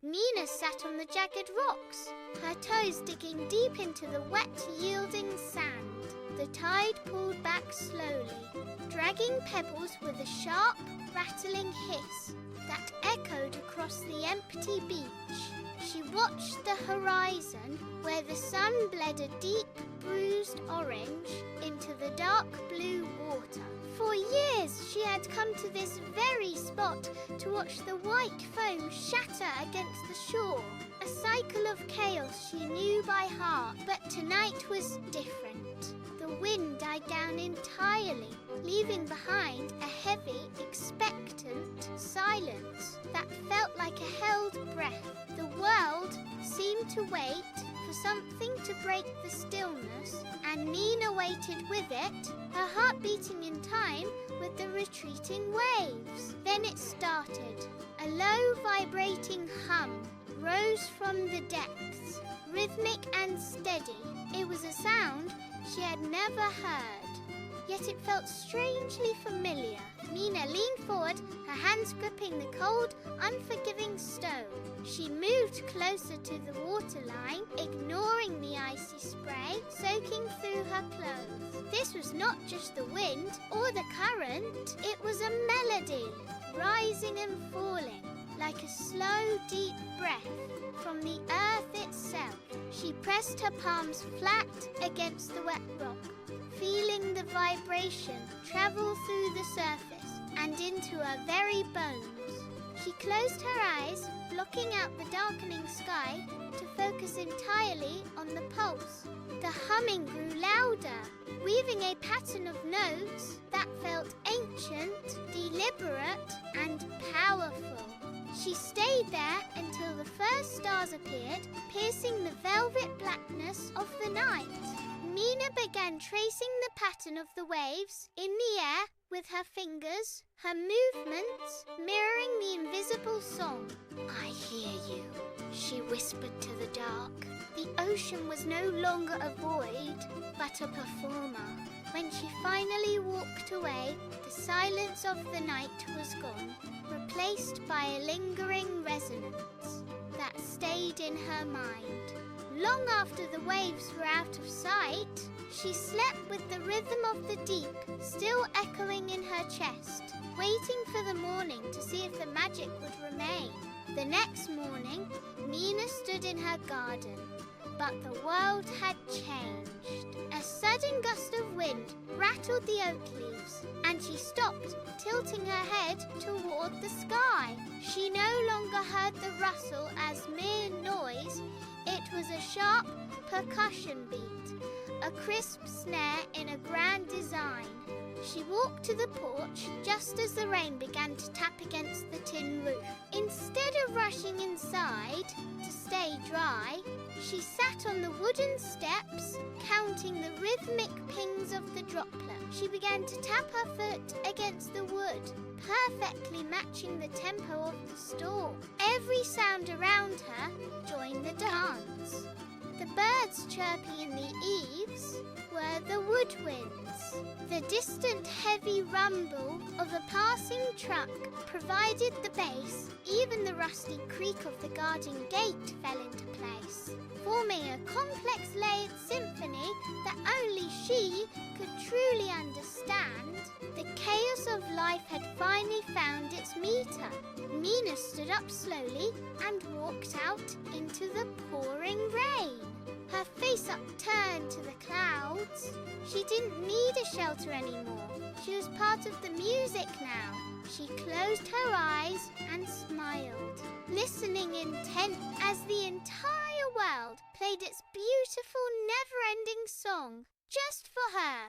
Nina sat on the jagged rocks, her toes digging deep into the wet, yielding sand. The tide pulled back slowly, dragging pebbles with a sharp, rattling hiss that echoed across the empty beach. She watched the horizon, where the sun bled a deep, bruised orange into the dark blue water. For years she had come to this very spot to watch the white foam shatter against the shore, a cycle of chaos she knew by heart. But tonight was different. The wind died down entirely, leaving behind a heavy, expectant silence that felt like a held breath. The world seemed to wait for something to break the stillness, and Nina waited with it, her heart beating in time with the retreating waves. Then it started. A low, vibrating hum rose from the depths, rhythmic and steady. It was a sound she had never heard, yet it felt strangely familiar. Nina leaned forward, her hands gripping the cold, unforgiving stone. She moved closer to the waterline, ignoring the icy spray soaking through her clothes. This was not just the wind or the current, it was a melody, rising and falling, like a slow, deep breath from the earth itself. She pressed her palms flat against the wet rock, feeling the vibration travel through the surface and into her very bones. She closed her eyes, blocking out the darkening sky to focus entirely on the pulse. The humming grew louder, weaving a pattern of notes that felt ancient, deliberate, and powerful. She stayed there until the first stars appeared, piercing the velvet blackness of the night. Nina began tracing the pattern of the waves in the air with her fingers, her movements mirroring the invisible song. "I hear you," she whispered to the dark. The ocean was no longer a void, but a performer. When she finally walked away, the silence of the night was gone, replaced by a lingering resonance that stayed in her mind. Long after the waves were out of sight, she slept with the rhythm of the deep still echoing in her chest, waiting for the morning to see if the magic would remain. The next morning, Nina stood in her garden, but the world had changed. A sudden gust of wind rattled the oak leaves, and she stopped, tilting her head toward the sky. She no longer heard the rustle as mere noise. It was a sharp percussion beat, a crisp snare in a grand design. She walked to the porch just as the rain began to tap against the tin roof. Instead of rushing inside to stay dry, she sat on the wooden steps, counting the rhythmic pings of the droplet. She began to tap her foot against the wood, perfectly matching the tempo of the storm. Every sound around her joined the dance. The birds chirping in the eaves were the woodwinds. The distant heavy rumble of a passing truck provided the bass. Even the rusty creak of the garden gate fell into place, forming a complex layered symphony that only she could truly understand. The chaos of life had finally found its meter. Nina stood up slowly and walked out into the pouring rain, her face upturned to the clouds. She didn't need a shelter anymore. She was part of the music now. She closed her eyes and smiled, listening intent as the entire world played its beautiful, never-ending song just for her.